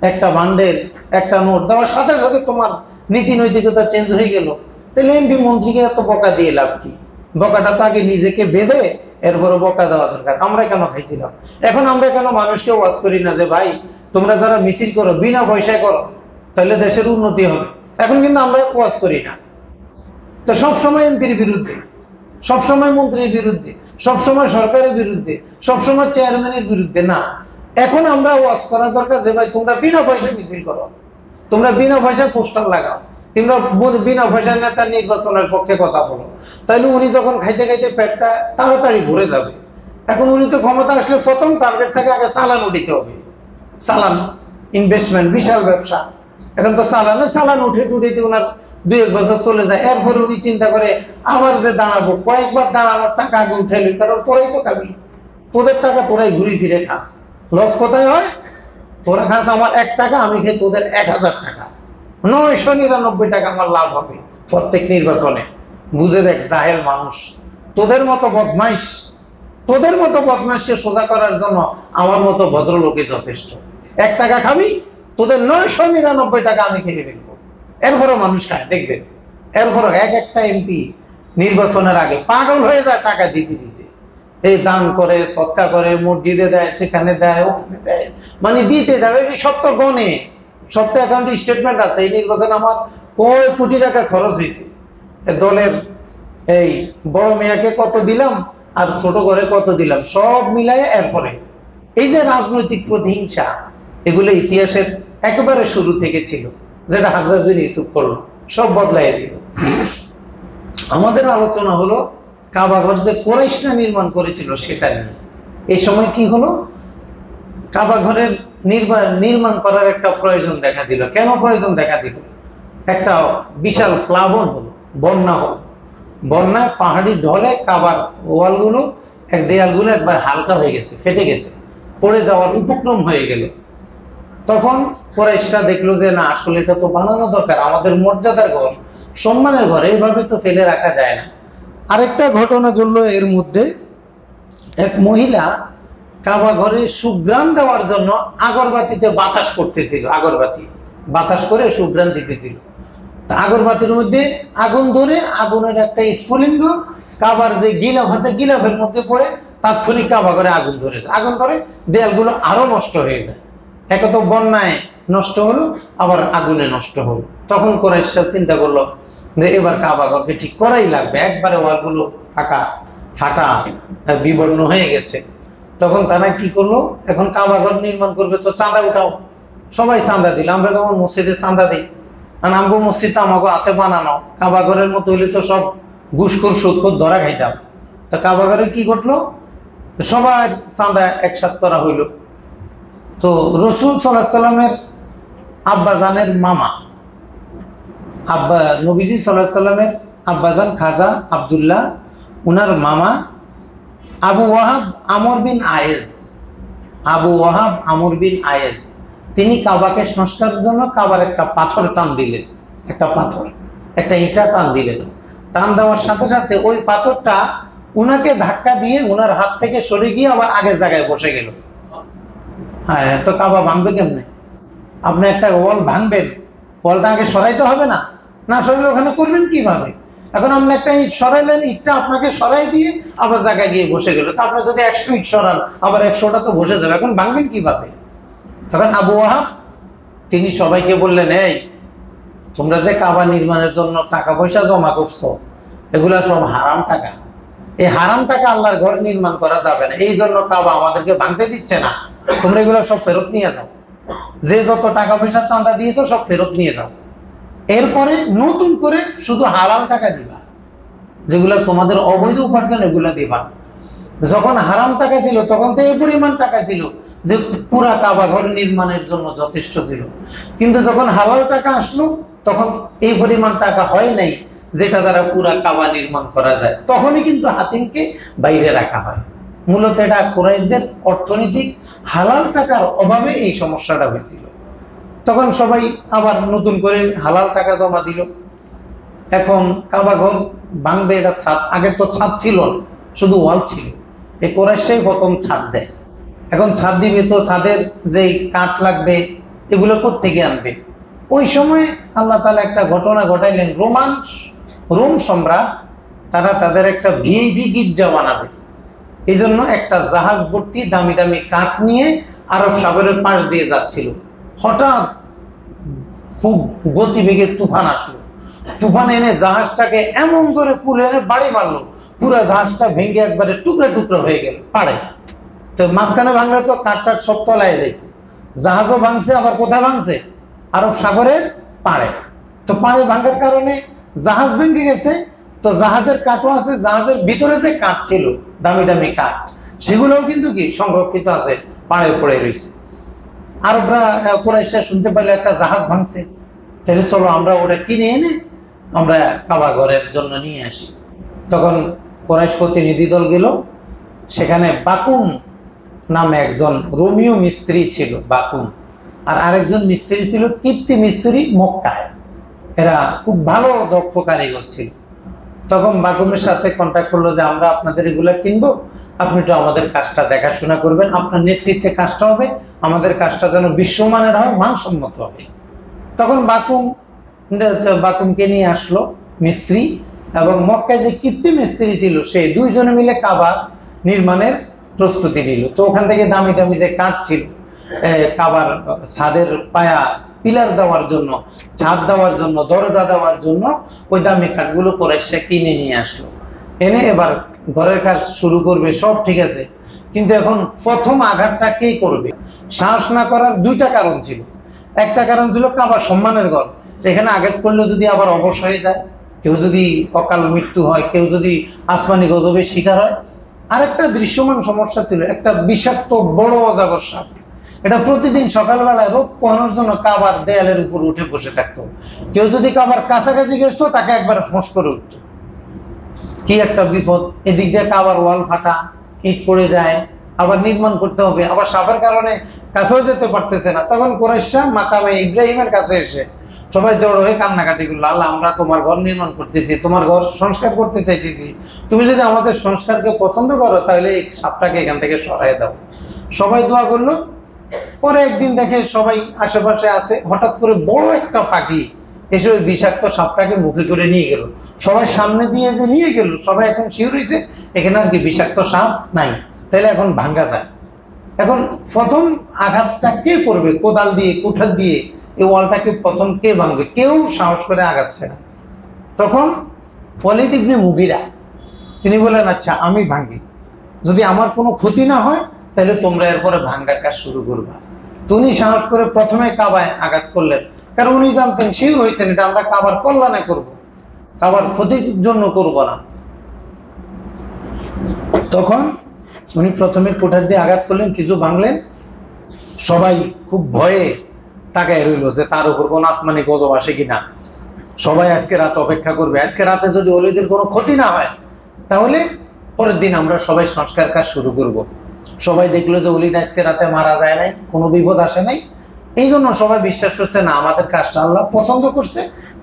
একটা বান্ডেল, একটা নোট দেওয়ার সাথে সাথে তোমার নীতি নৈতিকতা চেঞ্জ হয়ে গেল। তাহলে এমপি মন্ত্রীকে এত বকা দিয়ে লাভ কি? বকাটা তো আগে নিজেকে বেঁধে এরপরে বকা দেওয়া দরকার। আমরা কেন খাইছিলাম? এখন আমরা কেন মানুষকে ওয়াজ করি না যে ভাই তোমরা যারা মিছিল করো বিনা পয়সায় করো, তাহলে দেশের উন্নতি হবে? এখন কিন্তু আমরা ওয়াজ করি না। তো সবসময় এমপির বিরুদ্ধে, সবসময় মন্ত্রীর বিরুদ্ধে, সবসময় সরকারের বিরুদ্ধে, সবসময় চেয়ারম্যানের বিরুদ্ধে না। এখন আমরা ওয়াজ করা দরকার যে ভাই তোমরা বিনা পয়সায় মিছিল করো, তোমরা বিনা পয়সায় পোস্টার লাগাও, তোমরা বিনা পয়সায় নেতা নির্বাচনের পক্ষে কথা বলো। তাহলে উনি যখন খাইতে খাইতে পেটটা তাড়াতাড়ি ভরে যাবে। এখন উনি তো ক্ষমতা আসলে প্রথম টার্গেট থেকে আগে চালান উঠিতে হবে, চালান ইনভেস্টমেন্ট, বিশাল ব্যবসা। এখন তো চালান উঠে টুটিতে ওনার 2-1 বছর চলে যায়, এরপরে উনি চিন্তা করে আবার যে দাঁড়াবো, কয়েকবার দাঁড়ানোর টাকা আগে উঠে নি, কারণ তোরাই তো খাবি, তোদের টাকা তোরাই ঘুরে ফিরে খাস, লস কোথায় হয়? তোরা খাস আমার 1 টাকা, আমি খাই তোদের 1000 টাকা, 999 টাকা আমার লাভ হবে প্রত্যেক নির্বাচনে। বুঝে দেখ জাহেল মানুষ, তোদের মতো বদমাইশকে সোজা করার জন্য আমার মতো ভদ্রলোকই যথেষ্ট। 1 টাকা খাবি, তোদের 999 টাকা আমি খেয়ে ফেলবো। এরপরও মানুষ খায়, দেখবেন এরপরও একটা এমপি নির্বাচনের আগে পাগল হয়ে যায় টাকা দিতে দিতে, এই দান করে, সৎকা করে, মসজিদে দেয়, সেখানে দেয়, ওখানে দেয়, মানে দিতে দেয়। সব তো গনে, সব তো অ্যাকাউন্টে স্টেটমেন্ট আছে। এই নির্বাচনে আমার কয় কোটি টাকা খরচ হয়েছে, দলের এই বড় মেয়াকে কত দিলাম আর ছোট করে কত দিলাম, সব মিলায়। এরপরে এই যে রাজনৈতিক প্রতিহিংসা, এগুলো ইতিহাসের একেবারে শুরু থেকে ছিল, যেটা হাজ্জাজ বিন ইউসুফ করলো, সব বদলাই দিল। আমাদের আলোচনা হলো কাবা ঘর যে কুরাইশরা নির্মাণ করেছিল সেটা নিয়ে। এই সময় কি হলো, কাবা ঘরের নির্মাণ করার একটা প্রয়োজন দেখা দিল। কেন প্রয়োজন দেখা দিল? একটা বিশাল প্লাবন হলো, বন্যা হলো। বন্যায় পাহাড়ি ঢলে কাবার ওয়ালগুলো, দেয়ালগুলো একবার হালকা হয়ে গেছে, ফেটে গেছে, পড়ে যাওয়ার উপক্রম হয়ে গেল। তখন কুরাইশরা দেখলো যে না, আসলে এটা তো বানানো দরকার, আমাদের মর্যাদার ঘর, সম্মানের ঘর, এইভাবে তো ফেলে রাখা যায় না। আরেকটা ঘটনা ঘটলো এর মধ্যে, এক মহিলা কাবা ঘরে সুঘ্রাণ দেওয়ার জন্য আগরবাতিতে বাতাস করতেছিল, আগরবাতি বাতাস করে সুঘ্রাণ দিতেছিল। তা আগরবাতির মধ্যে আগুন ধরে, আগুনের একটা স্ফুলিঙ্গ কাবার যে গিলাফ আছে, গিলাফের মধ্যে পড়ে তাৎক্ষণিক কাবা ঘরে আগুন ধরে, দেয়ালগুলো আরো নষ্ট হয়ে যায়। এক তো বন্যায় নষ্ট হলো, আবার আগুনে নষ্ট হলো। তখন কুরাইশরা চিন্তা করলো যে এবার কাবা ঘরকে ঠিক করাই লাগবে, একবারে ওয়ালগুলো ফাটা বিবর্ণ হয়ে গেছে। তখন তারা কি করলো, এখন কাবা ঘর নির্মাণ করবে তো চাঁদা উঠাও। সবাই চাঁদা দিল, আমরা যেমন মসজিদে চাঁদা দিই, আর আমগো মসজিদ আমাকে হাতে বানানো, কাবা ঘরের মতো হইলে তো সব ঘুষখোর সুদখোর ধরা খাইতাম। তা কাবা ঘরে কি ঘটলো, সবার চাঁদা একসাথ করা হইল। তো রসুল সাল্লাল্লাহু আলাইহি সাল্লামের আব্বাজানের মামা, নবীজি সাল্লাল্লাহু আলাইহি সাল্লামের আব্বাজান খাজা আব্দুল্লাহ, উনার মামা আবু ওয়াহাব আমর বিন আয়েজ, তিনি কাবাকে সংস্কারের জন্য কাবার একটা পাথর টান দিলেন, একটা ইটা টান দিলেন। টান দেওয়ার সাথে সাথে ওই পাথরটা উনাকে ধাক্কা দিয়ে উনার হাত থেকে সরে গিয়ে আবার আগের জায়গায় বসে গেল। হ্যাঁ, তো কাবা ভাঙবে কেমনে? আপনি একটা ওয়াল ভাঙবেন, ওয়ালটা আগে সরাইতে হবে না? না সরাইলে ওখানে করবেন কিভাবে? এখন আপনি একটা ইট সরাইলেন, ইটটা আপনাকে সরাই দিয়ে আবার জায়গায় গিয়ে বসে গেল। তো আপনি যদি 100 ইট সরান, আবার 100টা তো বসে যাবে, এখন ভাঙবেন কিভাবে? তখন আবু ওয়াহাব তিনি সবাইকে বললেন, এই তোমরা যে কাবা নির্মাণের জন্য টাকা পয়সা জমা করছো, এগুলা সব হারাম টাকা। এই হারাম টাকা আল্লাহর ঘর নির্মাণ করা যাবে না, এই জন্য কাবা আমাদেরকে ভাঙতে দিচ্ছে না। তোমরা এগুলো সব ফেরত নিয়ে যাও, যে যত টাকা পয়সা চাঁদা দিয়েছো সব ফেরত নিয়ে যাও। এরপরে নতুন করে শুধু হালাল টাকা দিবা, যেগুলো তোমাদের অবৈধ উপার্জন এগুলা দিবা। যখন হারাম টাকা ছিল তখন তো এই পরিমাণ টাকা ছিল যে পুরা কাবা ঘর নির্মাণের জন্য যথেষ্ট ছিল, কিন্তু যখন হালাল টাকা আসলো তখন এই পরিমাণ টাকা হয় নাই যেটা দ্বারা পুরা কাবা নির্মাণ করা যায়। তখনই কিন্তু হাতিমকে বাইরে রাখা হয়। মূলত এটা কুরাইশদের অর্থনৈতিক হালাল টাকার অভাবে এই সমস্যাটা হয়েছিল। তখন সবাই আবার নতুন করে হালাল টাকা জমা দিল। এখন কাবা ঘর ভাঙবে, এটা ছাদ, আগে তো ছাদ ছিল না, শুধু ওয়াল ছিল। এই কুরাইশরাই প্রথম ছাদ দেয়। এখন ছাদ দিবে তো ছাদের যে কাঠ লাগবে এগুলো কোত্থেকে আনবে? ওই সময় আল্লাহ তাআলা একটা ঘটনা ঘটাইলেন। রোম সম্রাট তারা তাদের একটা ভিআইপি গির্জা বানাবে, এই জন্য একটা জাহাজ ভর্তি দামি দামি কাঠ নিয়ে আরব সাগরের পাশ দিয়ে যাচ্ছিল। হঠাৎ খুব গতিবেগে তুফান আসলো। তুফান এনে জাহাজটাকে এমন জোরে কুলে এনে বাড়ি মারলো, পুরা জাহাজটা ভেঙে একবারে টুকরা টুকরা হয়ে গেল পাড়ে। তো মাঝখানে ভাঙলে তো কাঠ সব তলায় যাইত। জাহাজও ভাঙছে, আবার কোথায় ভাঙছে? আরব সাগরের পাড়ে। তো পাড়ে ভাঙার কারণে জাহাজ ভেঙে গেছে। তো জাহাজের কাঠও আছে, জাহাজের ভিতরে যে কাঠ ছিল দামি দামি কাঠ, সেগুলোও কিন্তু কি সংরক্ষিত আছে, পাড়ে পড়ে রয়েছে। আরবরা কুরাইশরা শুনতে পাইলে একটা জাহাজ ভাঙছে, তাহলে চলো আমরা ওটা কিনে এনে আমরা কাবা ঘরের জন্য নিয়ে আসি। তখন কুরাইশ প্রতিনিধি দল গেল, সেখানে বাকুম নামে একজন রোমীয় মিস্ত্রি ছিল, বাকুম, আর আরেকজন মিস্ত্রি ছিল কিপ্তি মিস্ত্রি মক্কায়। এরা খুব ভালো দক্ষ কারিগর ছিল। তখন বাকুমের সাথে কন্ট্যাক্ট করলো যে আমরা আপনাদের এগুলো কিনবো, আপনি তো আমাদের কাজটা দেখাশোনা করবেন, আপনার নেতৃত্বে কাজটা হবে, আমাদের কাজটা যেন বিশ্বমানের হয়, মানসম্মত হবে। তখন বাকুমকে নিয়ে আসলো মিস্ত্রি, এবং মক্কায় যে কিপ্তি মিস্ত্রি ছিল সে, দুইজনে মিলে কাবা নির্মাণের প্রস্তুতি নিল। তো ওখান থেকে দামি দামি যে কাঠ ছিল কাবার ছাদের পায়া পিলার দেওয়ার জন্য, ছাদ দেওয়ার জন্য, দরজা দেওয়ার জন্য ওই দামি কাঠগুলো করে সে কিনে নিয়ে আসলো। এনে এবার ঘরের কাজ শুরু করবে, সব ঠিক আছে, কিন্তু এখন প্রথম আঘাতটা কে করবে? সাহস না করার দুইটা কারণ ছিল। একটা কারণ ছিল কাবার সম্মানের ঘর, এখানে আঘাত করলে যদি আবার অবশ হয়ে যায়, কেউ যদি অকাল মৃত্যু হয়, কেউ যদি আসমানি গজবের শিকার হয়। আরেকটা দৃশ্যমান সমস্যা ছিল, একটা বিষাক্ত বড় অজাগর সাপ, এটা প্রতিদিন সকালবেলায় রোদ পোহানোর জন্য কাবার দেয়ালের উপর উঠে বসে থাকতো। কেউ যদি কাবার কাছাকাছি গেছতো তাকে একবার ফোঁস করে উঠতো। কি একটা বিপদ! এদিক দিয়ে কাবার ওয়াল ফাটা, ইট পড়ে যায়, আবার নির্মাণ করতে হবে, আবার সাপের কারণে কাছেও যেতে পারতেছে না। তখন কুরাইশরা মাকামে ইব্রাহিমের কাছে এসে সবাই জড়ো হয়ে কান্নাকাটি করলো, আল্লাহ আমরা তোমার ঘর নির্মাণ করতেছি, তোমার ঘর সংস্কার করতে চাইতেছি, তুমি যদি আমাদের সংস্কারকে পছন্দ করো তাহলে এই সাপটাকে এখান থেকে সরাই দাও। সবাই দোয়া করলো। পরে একদিন দেখে সবাই আশেপাশে আছে, হঠাৎ করে বড় একটা পাখি এসে ওই বিষাক্ত সাপটাকে মুখে করে নিয়ে গেল। সবাই সামনে দিয়ে যে নিয়ে গেল, সবাই এখন শিওর হয়েছে এখানে আর কি বিষাক্ত সাপ নাই, তাহলে এখন ভাঙ্গা যায়। এখন প্রথম আঘাতটা কে করবে? কোদাল দিয়ে, কুঠার দিয়ে এই ওয়ালটাকে প্রথম কে ভাঙবে? কেউ সাহস করে আগাচ্ছে না। তখন ওয়ালিদ ইবনে মুগিরা তিনি বলেন, আচ্ছা আমি ভাঙি, যদি আমার কোনো ক্ষতি না হয় তাহলে তোমরা এরপরে ভাঙ্গার কাজ শুরু করবা। তো উনি সাহস করে প্রথমে কাবায় আঘাত করলেন, কারণ উনি জানতেন, শিওর হয়েছেন এটা আমরা কাবার কল্যাণে করব, কাবার ক্ষতির জন্য করব না। তখন উনি প্রথমে কুঠার দিয়ে আঘাত করলেন, কিছু ভাঙলেন। সবাই খুব ভয়ে তাকায় রইল যে তার উপর কোন আসমানি গজব আসে কিনা। সবাই আজকে রাত অপেক্ষা করবে, আজকে রাতে যদি ওলিদের কোনো ক্ষতি না হয় তাহলে পরের দিন আমরা সবাই সংস্কার কাজ শুরু করব। সবাই দেখলো যে ওলিদ আজকে রাতে মারা যায় নাই, কোনো বিপদ আসে নাই, এই জন্য সবাই বিশ্বাস করছে না আমাদের কাজটা আল্লাহ পছন্দ করছে।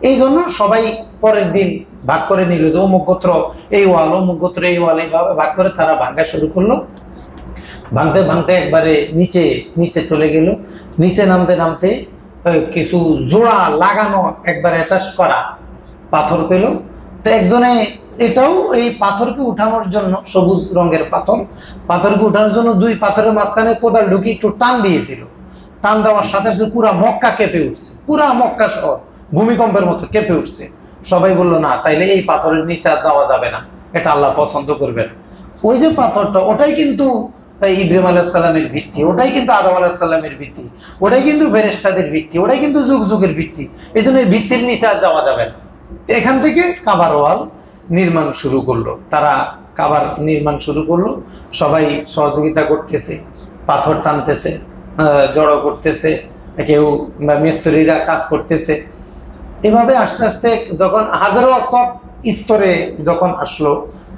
এই জন্য সবাই পরের দিন ভাগ করে নিল যে অমুক গোত্র এই ওয়াল, অমুক গোত্র এই ওয়াল, এইভাবে ভাগ করে তারা ভাঙ্গা শুরু করলো। ভাঙতে ভাঙতে একবারে নিচে নিচে চলে গেল। নিচে নামতে নামতে কিছু জোড়া লাগানো একবার অ্যাটাচ করা পাথর পেল। তো একজনে এটাও এই পাথরকে উঠানোর জন্য, সবুজ রঙের পাথর, পাথরকে উঠানোর জন্য দুই পাথরের মাঝখানে কোদাল ঢুকিয়ে একটু টান দিয়েছিল। টান দেওয়ার সাথে সাথে পুরা মক্কা কেঁপে উঠছে, পুরা মক্কা শহর ভূমিকম্পের মতো কেঁপে উঠছে। সবাই বললো না, তাইলে এই পাথরের নিচে আর যাওয়া যাবে না, এটা আল্লাহ পছন্দ করবেন। ওই যে পাথরটা, ওটাই কিন্তু ইব্রাহিম আলাইহিস সালামের ভিত্তি, ওটাই কিন্তু আদম আলাইহিস সালামের ভিত্তি, ওটাই কিন্তু ফেরেশতাদের ভিত্তি, ওটাই কিন্তু যুগ যুগের ভিত্তি। এই জন্য এই ভিত্তির নিচে আর যাওয়া যাবে না। এখান থেকে কাবার ওয়াল নির্মাণ শুরু করলো, তারা কাবার নির্মাণ শুরু করলো। সবাই সহযোগিতা করতেছে, পাথর টানতেছে, জড়ো করতেছে, কেউ মিস্ত্রিরা কাজ করতেছে। এভাবে আস্তে আস্তে যখন হাজর আসওয়াদ স্তরে যখন আসলো,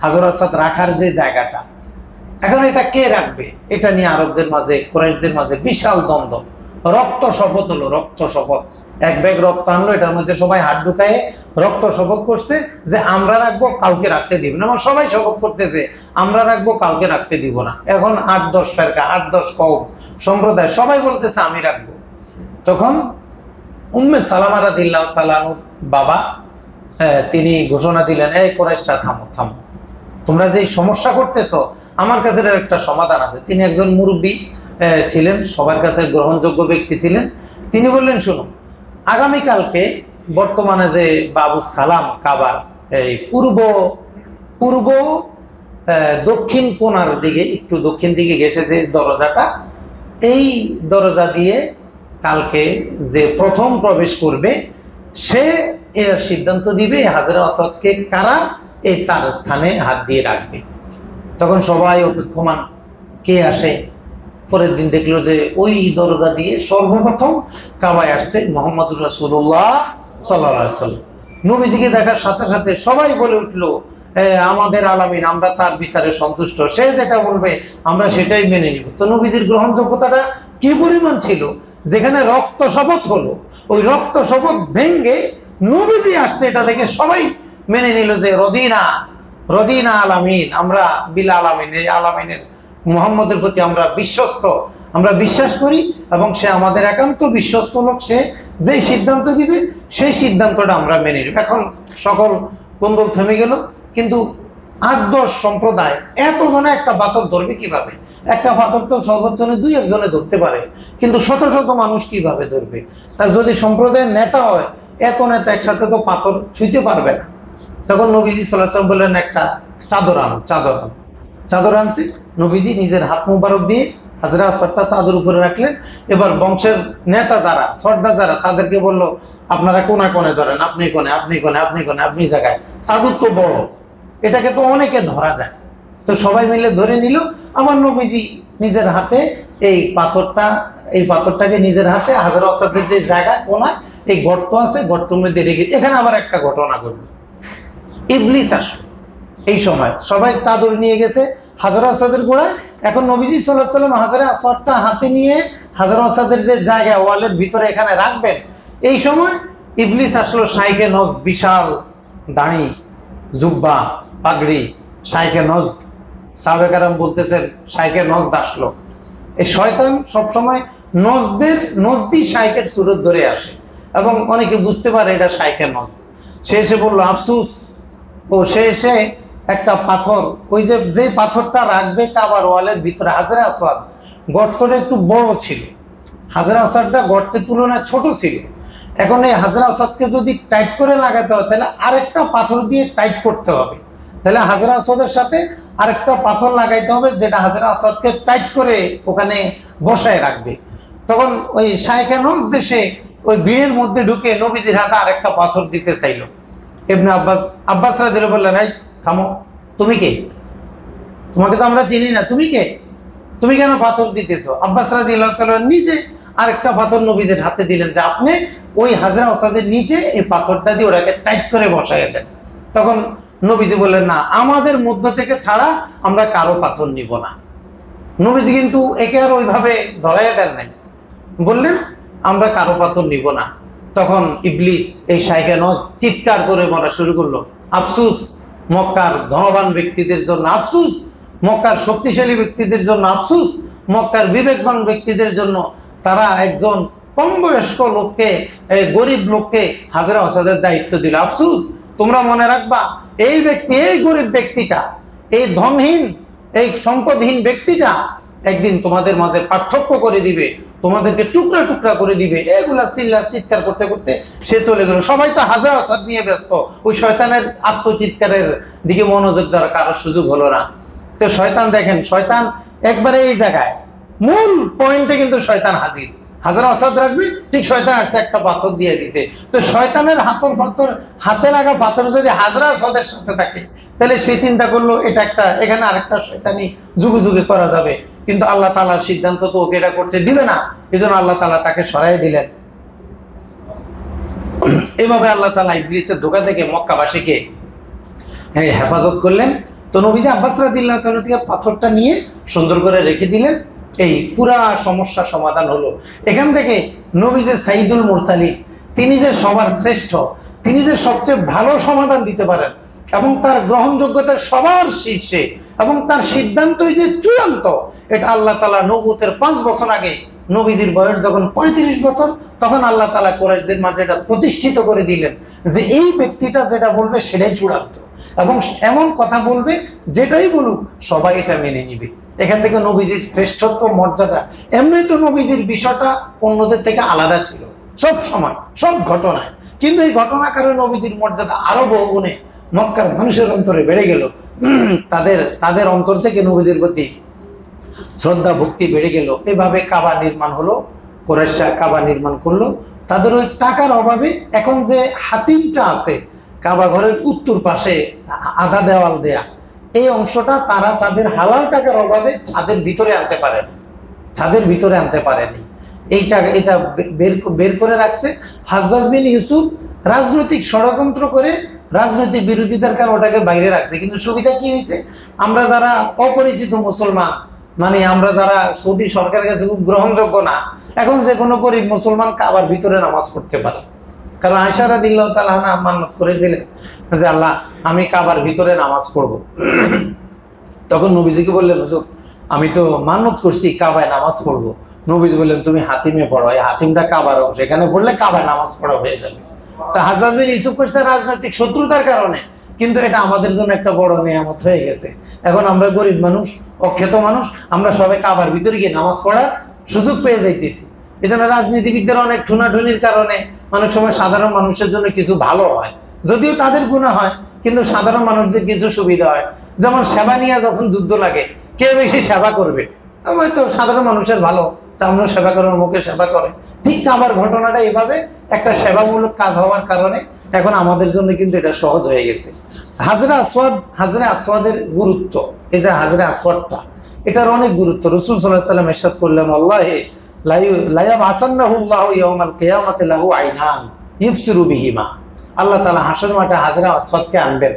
হাজর আসওয়াদ রাখার যে জায়গাটা, এখন এটা কে রাখবে, এটা নিয়ে আরবদের মাঝে, কুরাইশদের মাঝে বিশাল দ্বন্দ্ব। রক্ত শপথ হলো, রক্ত শপথ। এক ব্যাগ রক্ত আনলো, এটার মধ্যে সবাই হাত ঢুকায়ে রক্ত শপথ করছে যে আমরা রাখবো, কাউকে রাখতে দিব না। আমার সবাই শপথ করতেছে আমরা রাখবো, কাউকে রাখতে দিব না। এখন 8-10 ফেরকা, 8-10 কওম সম্প্রদায় সবাই বলতেছে আমি রাখবো। তখন উম্মে সালামা রাদিয়াল্লাহু তাআলা আনহুর বাবা তিনি ঘোষণা দিলেন, এই কুরাইশরা থামো থামো, তোমরা যে সমস্যা করতেছো আমার কাছে একটা সমাধান আছে। তিনি একজন মুরব্বী ছিলেন, সবার কাছে গ্রহণযোগ্য ব্যক্তি ছিলেন। তিনি বললেন, শুনো, আগামীকালকে বর্তমানে যে বাবু সালাম কাবার এই পূর্ব দক্ষিণ কোণার দিকে, একটু দক্ষিণ দিকে ঘেঁষে যে দরজাটা, এই দরজা দিয়ে কালকে যে প্রথম প্রবেশ করবে সে এর সিদ্ধান্ত দিবে হাজর আসওয়াদকে কারা এই তার স্থানে হাত দিয়ে রাখবে। তখন সবাই অপেক্ষমান, কে আসে? পরের দিন দেখলো যে ওই দরজা দিয়ে সর্বপ্রথম কাবায় আসছে মুহাম্মদুর রাসূলুল্লাহ সাল্লাল্লাহু আলাইহি ওয়াসাল্লাম। নবীজিকে দেখার সাথে সাথে সবাই বলে উঠলো, আমাদের আলামিন, আমরা তার বিচারে সন্তুষ্ট, সে যেটা বলবে আমরা সেটাই মেনে নিব। তো নবীজির গ্রহণযোগ্যতাটা কি পরিমাণ ছিল, যেখানে রক্ত শপথ হলো, ওই রক্ত শপথ ভেঙ্গে নবীজি আসছে এটা দেখে সবাই মেনে নিল যে রদিনা রদিনা আলামিন, আমরা বিল আলামিন, এই আলামিনের মুহাম্মদের প্রতি আমরা বিশ্বস্ত, আমরা বিশ্বাস করি এবং সে আমাদের একান্ত বিশ্বস্ত লোক, সে যেই সিদ্ধান্ত দিবে সেই সিদ্ধান্তটা আমরা মেনে নিব। এখন সকল কোন্দল থেমে গেল, কিন্তু ৮-১০ সম্প্রদায় এতজনে একটা পাথর ধরবে কিভাবে? একটা পাথর তো সর্বোচ্চ ২-১ জনে ধরতে পারে, কিন্তু শত শত মানুষ কিভাবে ধরবে? তার যদি সম্প্রদায়ের নেতা হয়, এত নেতা একসাথে তো পাথর ছুঁইতে পারবে না। তখন নবীজি সাল্লাল্লাহু আলাইহি ওয়াসাল্লাম বললেন, একটা চাদর আনছে। নবীজি নিজের হাত মুবারক দিয়ে হাজরা আসওয়াদটা চাদর উপরে রাখলেন। এবার বংশের নেতা যারা, সর্দার যারা, তাদেরকে বলল, আপনারা কোনা কোণে ধরেন, আপনি কোণে, আপনি কোণে, আপনি কোণে, আপনি জায়গায়। চাদর তো বড়, এটাকে তো অনেকে ধরা যায়। তো সবাই মিলে ধরে নিল। আমার নবীজি নিজের হাতে এই পাথরটাকে নিজের হাতে হাজরা আসওয়াদের যে জায়গা কোনা, এই গর্ত আছে, গর্তের মধ্যে রেখে। এখানে আবার একটা ঘটনা ঘটল, ইবলিস আসলো। এই সময় সবাই চাদর নিয়ে গেছে হাজরা আসওয়াদের গোড়ায়। এখন নবীজি সাল্লাল্লাহু আলাইহি ওয়াসাল্লাম হাজরা আসওয়াদটা হাতে নিয়ে হাজরা আসওয়াদের যে জায়গা ওয়ালের ভিতরে এখানে রাখবেন, এই সময় ইবলিস আসলো। শাইখে নজদ, বিশাল দাড়ি, জুব্বা, পাগড়ি, শাইখে নজদ। সাহাবে কেরাম বলতেছেন শাইখে নজদ আসলো। এই শয়তান সবসময় নজদি শাইখের সুরত ধরে আসে এবং অনেকে বুঝতে পারে এটা শাইখে নজদ। সে এসে বললো আফসুস, সে এসে একটা পাথর, ওই যে পাথরটা রাখবে কাবার ওয়ালের ভিতরে, হাজরা আসওয়াদ গর্তটা একটু বড় ছিল, হাজরা আসওয়াদটা গর্তের তুলনায় ছোট ছিল। এখন এই হাজরা আসওয়াদকে যদি টাইট করে লাগাতে হয়, তাহলে আরেকটা পাথর দিয়ে টাইট করতে হবে। তাহলে হাজরা আসওয়াদের সাথে আরেকটা পাথর লাগাইতে হবে, যেটা হাজরা আসওয়াদকে টাইট করে ওখানে বসায় রাখবে। তখন ওই শাইখে নজদ দেশে ওই ভিড়ের মধ্যে ঢুকে নবীজির হাতে আরেকটা পাথর দিতে চাইল। ইবনে আব্বাস রাদিয়াল্লাহু বললেন, এই থামো, তুমি কে? তোমাকে তো আমরা চিনি না, তুমি কে? তুমি কেন পাথর দিতেছো? আব্বাস রাদিয়াল্লাহু তাআলা নিজে আরেকটা পাথর নবীজির হাতে দিলেন, যে আপনি ওই হাজরা আসওয়াদের নিচে এই পাথরটা দিয়ে ওটাকে টাইট করে বসাইয়া দেন। তখন নবীজি বললেন, না, আমাদের মধ্য থেকে ছাড়া আমরা কারো পাথর নিব না। নবীজি কিন্তু একে আর ওইভাবে ধরাইয়া দেন নাই, বললেন আমরা কারো পাথর নিব না। তখন ইবলিস এই শাইখে নজদ চিৎকার করে বলা শুরু করলো, আফসুস মক্কার ধনবান ব্যক্তিদের জন্য, আফসুস মক্কার শক্তিশালী ব্যক্তিদের জন্য, আফসুস মক্কার বিবেকবান ব্যক্তিদের জন্য। তারা একজন কম বয়স্ক লোককে, গরিব লোককে হাজরা আসওয়াদের দায়িত্ব দিল। আফসুস, তোমরা মনে রাখবা, এই ব্যক্তি, এই গরিব ব্যক্তিটা, এই ধনহীন, এই সম্পদহীন ব্যক্তিটা একদিন তোমাদের মাঝে পার্থক্য করে দিবে, তোমাদেরকে টুকরা টুকরা করে দিবে। এগুলা চিৎকার করতে করতে সে চলে গেল। সবাই তো হাজরা আসওয়াদ নিয়ে ব্যস্ত, ওই শয়তানের আত্মচিৎকারের দিকে মনোযোগ দেওয়ার কারো সুযোগ হলো না। তো শয়তান, দেখেন, শয়তান একবারে এই জায়গায় মূল পয়েন্টে কিন্তু শয়তান হাজির। হাজরা আসওয়াদ রাখবে, ঠিক শয়তান আসছে একটা পাথর দিয়ে দিতে। তো শয়তানের হাতে লাগা পাথর যদি হাজরা আসওয়াদের সাথে থাকে, তাহলে সে চিন্তা করলো এটা একটা, এখানে আরেকটা শয়তানি যুগে যুগে করা যাবে। কিন্তু আল্লাহ তাআলার সিদ্ধান্ত তো ওকে এটা করতে দিবে না, এই জন্য আল্লাহ তাআলা তাকে সরাই দিলেন। এভাবে আল্লাহ তাআলা ইবলিসের ধোঁকা থেকে মক্কাবাসীকে হেফাজত করলেন। তো নবীজি আব্বাস রাদিয়াল্লাহু তাআলা থেকে পাথরটা নিয়ে সুন্দর করে রেখে দিলেন। এই পুরা সমস্যার সমাধান হলো। এখান থেকে নবী যে সাইদুল মুরসালিন, তিনি যে সবার শ্রেষ্ঠ, তিনি যে সবচেয়ে ভালো সমাধান দিতে পারেন এবং তার গ্রহণযোগ্যতা সবার শীর্ষে এবং তার সিদ্ধান্তই যে চূড়ান্ত, এটা আল্লাহ তাআলা নবুয়তের 5 বছর আগে, নবীজির বয়স যখন 35 বছর, তখন আল্লাহ তাআলা কুরাইশদের মাঝে এটা প্রতিষ্ঠিত করে দিলেন যে এই ব্যক্তিটা যেটা বলবে সেটাই চূড়ান্ত, এবং এমন কথা বলবে যেটাই বলুক সবাই এটা মেনে নিবে। এখান থেকে নবীজির শ্রেষ্ঠত্ব, মর্যাদা, এমনি তো নবীজির বিষয়টা অন্যদের থেকে আলাদা ছিল সব সময়, সব ঘটনায়, কিন্তু এই ঘটনার কারণে নবীজির মর্যাদা আরো বহুগুণে মক্কার মানুষের অন্তরে বেড়ে গেল। তাদের অন্তর থেকে নবীজির প্রতি শ্রদ্ধা ভক্তি বেড়ে গেল। এভাবে কাবা নির্মাণ হলো, কুরাইশরা কাবা নির্মাণ করলো। তাদের ওই টাকার অভাবে এখন যে হাতিমটা আছে কাবা ঘরের উত্তর পাশে, আধা দেওয়াল দেয়া, এই অংশটা তারা তাদের হালাল টাকার অভাবে ছাদের ভিতরে আনতে পারে না, ছাদের ভিতরে আনতে পারেনি। এটা বের করে রাখছে। হাজ্জাজ বিন ইউসুফ রাজনৈতিক ষড়যন্ত্র করে রাজনৈতিক বিরোধিতার কারণে ওটাকে বাইরে রাখছে। কিন্তু সুবিধা কি হয়েছে, আমরা যারা অপরিচিত মুসলমান, মানে আমরা যারা সৌদি সরকারের কাছে খুব গ্রহণযোগ্য না, এখন যে কোনো গরিব মুসলমান কাবার ভিতরে নামাজ পড়তে পারে। কারণ আয়েশা রাদিয়াল্লাহু তাআলা আনহা মান্নত করেছিলেন যে আল্লাহ আমি কাবার ভিতরে নামাজ পড়ব। তখন নবীজিকে বললেন, হুজুর আমি তো মান্নত করছি কাবায় নামাজ পড়বো। নবীজি বললেন তুমি হাতিমে পড়ো, এই হাতিমটা কাবার অংশ, এখানে পড়লে কাবায় নামাজ পড়া হয়ে যাবে। তা হাজ্জাজ বিন ইউসুফ করছে রাজনৈতিক শত্রুতার কারণে, কিন্তু এটা আমাদের জন্য একটা বড় নিয়ামত হয়ে গেছে। এখন আমরা গরিব মানুষ, অখ্যাত মানুষ, আমরা সবাই কাবার ভিতরে গিয়ে নামাজ পড়ার সুযোগ পেয়ে যাইতেছি। এজন্য রাজনীতিবিদদের অনেক ঠুনাঠুনির কারণে অনেক সময় সাধারণ মানুষের জন্য কিছু ভালো হয়, যদিও তাদের গুনাহ হয়, কিন্তু সাধারণ মানুষদের কিছু সুবিধা হয়। যেমন সেবা নিয়ে যখন যুদ্ধ লাগে, কে বেশি সেবা করবে, হয়তো সাধারণ মানুষের ভালো, আমরা সেবা করার মুখে সেবা করে। ঠিক কাবার ঘটনাটা এভাবে একটা সেবামূলক কাজ হওয়ার কারণে এখন আমাদের জন্য কিন্তু এটা সহজ হয়ে গেছে। হাজরা আসওয়াদ, হাজরা আসওয়াদের গুরুত্ব, এই যে হাজরা আসওয়াদটা, এটার অনেক গুরুত্ব। রাসূল সাল্লাল্লাহু আলাইহি ওয়াসাল্লাম ইরশাদ করলেন, আল্লাহে লা ইয়াবআসান্নাহুল্লাহু ইয়াওমাল কিয়ামাতি লাহু আইনান ইবসিরু বিহিমা। আল্লাহ তাআলা হাসর মাঠে হাজরা আসওয়াদকে আনবেন।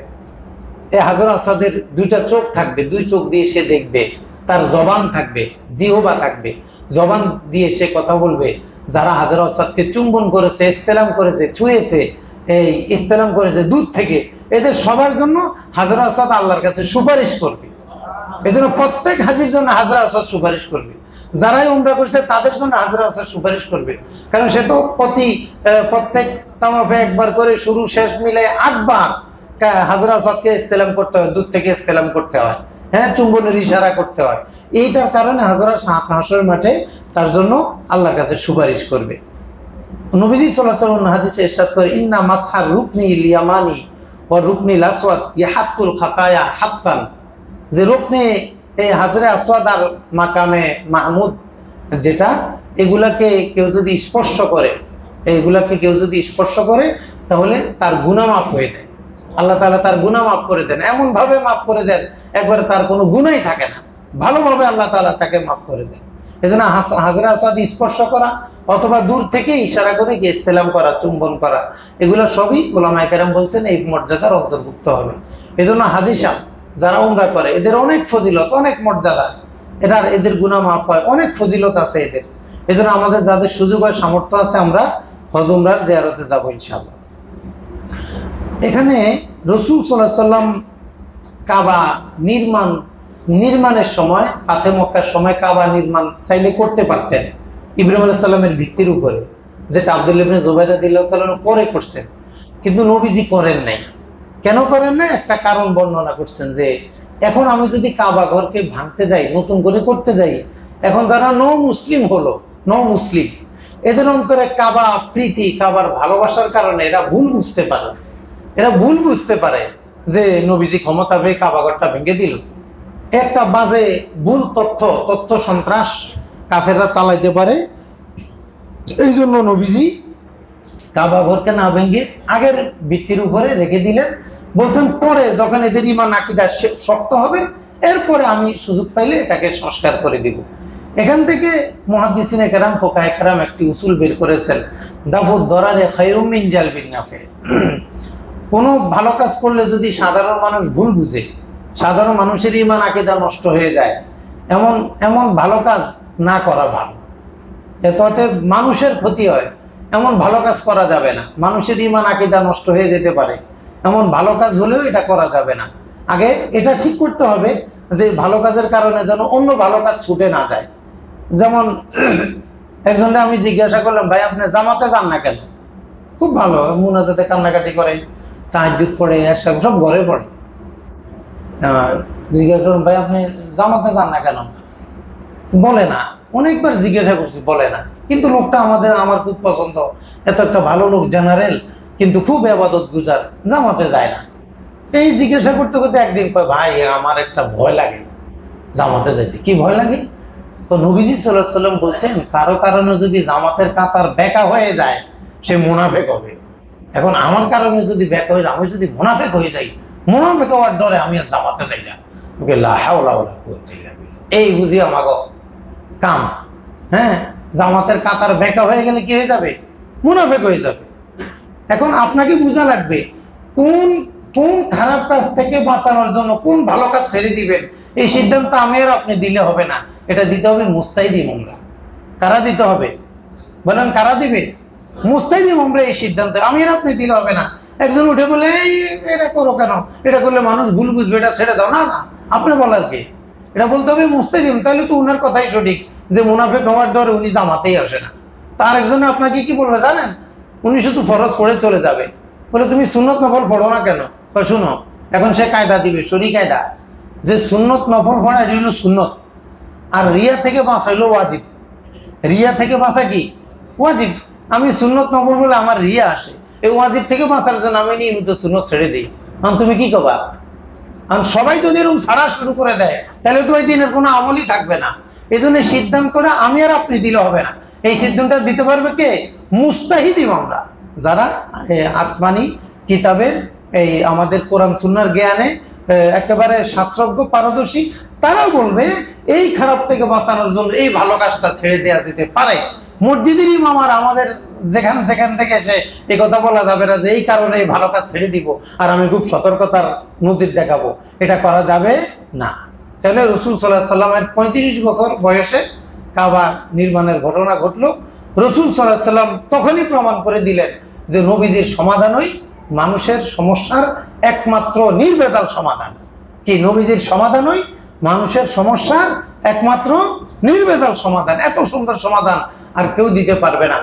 এই হাজরা আসওয়াদের দুইটা চোখ থাকবে, দুই চোখ দিয়ে সে দেখবে, তার জবান থাকবে, জিহবা থাকবে, জবান দিয়ে সে কথা বলবে। যারা হাজরা আসওয়াদকে চুম্বন করেছে, ইস্তেলাম করেছে, ছুঁয়েছে, এই ইস্তেলাম করেছে দূর থেকে, এদের সবার জন্য হাজরা আসওয়াদ আল্লাহর কাছে সুপারিশ করবে। এই জন্য প্রত্যেক হাজির জন্য হাজরা আসওয়াদ সুপারিশ করবে। যারাই উমরা করছে তাদের জন্য হাজরা আসওয়াদ সুপারিশ করবে। কারণ সে তো প্রত্যেক তাওয়াফে একবার করে শুরু শেষ মিলে 8 বার হাজরা আসওয়াদকে ইস্তেলাম করতে হয়, দূর থেকে ইস্তেলাম করতে হয়, হ্যাঁ, চুম্বনের ইশারা করতে হয়। এইটার কারণে হাজরা হাসর মাঠে তার জন্য আল্লাহর কাছে সুপারিশ করবে। নবীজি সাল্লাল্লাহু আলাইহি ওয়াসাল্লাম হাদিসে ইরশাদ করে, ইন্না মাসহার রুকনি ইয়ামানি ওয়া রুকনিল আসওয়াদ ইয়াহাত্তুল খাতায়া হাত্তান, যে রুকনে এই হাজরে আসওয়াদ আর মাকামে মাহমুদ যেটা, এগুলাকে কেউ যদি স্পর্শ করে, এইগুলাকে কেউ যদি স্পর্শ করে তাহলে তার গুনাহ মাফ হয়ে যায়। আল্লাহ তাআলা তার গুনাহ মাফ করে দেন, এমন ভাবে মাফ করে দেন একবারে তার কোনো গুনাহই থাকে না, ভালোভাবে আল্লাহ তাআলা তাকে মাফ করে দেন। এজন্য হাজরা আসওয়াদ স্পর্শ করা অথবা দূর থেকে ইশারা করে গিয়ে ইস্তেলাম করা, চুম্বন করা, এগুলো সবই উলামায়ে কেরাম বলছেন এই মর্যাদার অন্তর্ভুক্ত হবে। এজন্য হাজী সাহেব যারা উমরা করে এদের অনেক ফজিলত, অনেক মর্যাদা, এদের গুনাহ মাফ হয়, অনেক ফজিলত আছে এদের। এজন্য আমাদের যাদের সুযোগ হয়, সামর্থ্য আছে, আমরা হজ উমরার জিয়ারতে যাব ইনশাআল্লাহ। এখানে রাসূল সাল্লাল্লাহু আলাইহি ওয়াসাল্লাম কাবা নির্মাণের সময়, ফাতে মক্কার সময় কাবা নির্মাণ চাইলে করতে পারতেন ইব্রাহিম আলাইহিস সালামের ভিত্তির উপরে, যেটা আব্দুল্লাহ ইবনে জুবাইর রাদিয়াল্লাহু তাআলা পরে করছেন, কিন্তু নবীজি করেন নাই। কেন করেন না? একটা কারণ বর্ণনা করছেন যে এখন আমি যদি কাবা ঘরকে ভাঙতে যাই, নতুন করে করতে যাই, এখন যারা মুসলিম হলো, মুসলিম, এদের অন্তরে কাবা প্রীতি, কাবার ভালোবাসার কারণে এরা ভুল বুঝতে পারে যে নবীজি ক্ষমতা পেয়ে কাবা ঘরটা ভেঙে দিল। একটা বাজে ভুল তথ্য সন্ত্রাস কাফেররা চালাইতে পারে। এই জন্য নবীজি কাবা ঘরকে না ভেঙে আগের ভিত্তির উপরে রেখে দিলেন। বলছেন পরে যখন এদের ঈমান আকীদা শক্ত হবে, এরপরে আমি সুযোগ পাইলে এটাকে সংস্কার করে দিব। এখান থেকে মুহাদ্দিসিনে কেরাম, ফুকাহে কেরাম একটি উসুল বের করেছেন, দাফুদ দরারে খায়রুম মিন জালবিন নাফে। কোনো ভালো কাজ করলে যদি সাধারণ মানুষ ভুল বুঝে, সাধারণ মানুষের ঈমান আকীদা নষ্ট হয়ে যায়, এমন ভালো কাজ না করা ভালো। এতে মানুষের ক্ষতি হয়, এমন ভালো কাজ করা যাবে না। মানুষের ঈমান আকীদা নষ্ট হয়ে যেতে পারে, এমন ভালো কাজ হলেও এটা করা যাবে না। আগে এটা ঠিক করতে হবে যে ভালো কাজের কারণে যেন অন্য ভালো কাজ ছুটে না যায়। যেমন একজনকে আমি জিজ্ঞাসা করলাম, ভাই আপনি জামাতে যান না কেন? খুব ভালো, মুনাজাতে কান্নাকাটি করে, তাহাজ্জুদ পড়ে, সব ঘরে পড়ে। জিজ্ঞাসা করলাম, ভাই আপনি জামাতে যান না কেন? বলে না। অনেকবার জিজ্ঞাসা করছি, বলে না। কিন্তু লোকটা আমার খুব পছন্দ, এত একটা ভালো লোক, জেনারেল, কিন্তু খুব ইবাদত গুজার, জামাতে যায় না। এই জিজ্ঞাসা করতে করতে একদিন কয়, ভাই আমার একটা ভয় লাগে জামাতে যাইতে। কি ভয় লাগে? নবীজি সাল্লাল্লাহু আলাইহি ওয়াসাল্লাম বলছেন, কারো কারণে যদি জামাতের কাতার বেঁকা হয়ে যায় সে মুনাফিক হবে। এখন আমার কারণে যদি বেঁকা হয়ে যায়, আমি যদি মুনাফিক হয়ে যাই, মুনাফিক হওয়ার ডরে আমি আর জামাতে যাই না। লা হাওলা ওয়ালা কুওয়াতা ইল্লা বিল্লাহ। এই বুঝি আমাগো কাম। হ্যাঁ, জামাতের কাতার বেঁকা হয়ে গেলে কি হয়ে যাবে? মুনাফিক হয়ে যাবে। এখন আপনাকে বোঝা লাগবে কোন কোন খারাপ কাজ থেকে বাঁচানোর জন্য কোন ভালো কাজ ছেড়ে দিবেন, এই সিদ্ধান্ত আমি আর আপনি দিলে হবে না, এটা দিতে হবে মুস্তাহিদ ইমামরা। কারা দিতে হবে বলেন? কারা দিবে? মুস্তাহিদ ইমামরা এই সিদ্ধান্ত, আমি আর আপনি দিলে হবে না। একজন উঠে বলে এই এটা করো কেন, এটা করলে মানুষ ভুল বুঝবে, এটা ছেড়ে দাও। না না, আপনি বলার কে? এটা বলতে হবে মুস্তাহিদ ইমাম। তাহলে তো উনার কথাই সঠিক যে মুনাফিক হওয়ার ডরে উনি জামাতেই আসে না। তার একজনে আপনাকে কি বলবে জানেন? উনি শুধু ফরজ পড়ে চলে যাবে, বলে তুমি সুন্নত নফল পড়ো না কেন? শুনো, এখন সে কায়দা দিবে, শরী কায়দা, যে সুন্নত নফল পড়া এটা হলো সুন্নত, আর রিয়া থেকে বাঁচা হইলো ওয়াজিব। রিয়া থেকে বাঁচা কি? ওয়াজিব। আমি সুন্নত নফল বলে আমার রিয়া আসে, এই ওয়াজিব থেকে বাঁচার জন্য আমি নিয়মিত সুন্নত ছেড়ে দিই। কারণ তুমি কি কবা? কারণ সবাই যদি এরকম ছাড়া শুরু করে দেয় তাহলে তো ওই দিনের কোনো আমলই থাকবে না। এই জন্য সিদ্ধান্তটা আমি আর আপনি দিলে হবে না, এই সিদ্ধান্তটা দিতে পারবে কে? মুস্তাহিদ ইমামরা, যারা আসমানি কিতাবের এই আমাদের কোরআন সুন্নাহর জ্ঞানে একেবারে শাস্ত্রজ্ঞ পারদর্শী। তারাও বলবে এই খারাপ থেকে বাঁচানোর জন্য এই ভালো কাজটা ছেড়ে দেওয়া যেতে পারে। মসজিদের ইমাম আর আমাদের যেখান থেকে এসে এই কথা বলা যাবে না যে এই কারণে এই ভালো কাজ ছেড়ে দিব আর আমি খুব সতর্কতার নজির দেখাবো, এটা করা যাবে না। তাহলে রসুল সাল্লাল্লাহু আলাইহি সাল্লামের 35 বছর বয়সে কাবা নির্মাণের ঘটনা ঘটলো। রসুল সাল্লাল্লাহু আলাইহি সাল্লাম তখনই প্রমাণ করে দিলেন যে নবীজির সমাধানই মানুষের সমস্যার একমাত্র নির্ভেজাল সমাধান। কি? নবীজির সমাধানই মানুষের সমস্যার একমাত্র নির্ভেজাল সমাধান। এত সুন্দর সমাধান আর কেউ দিতে পারবে না।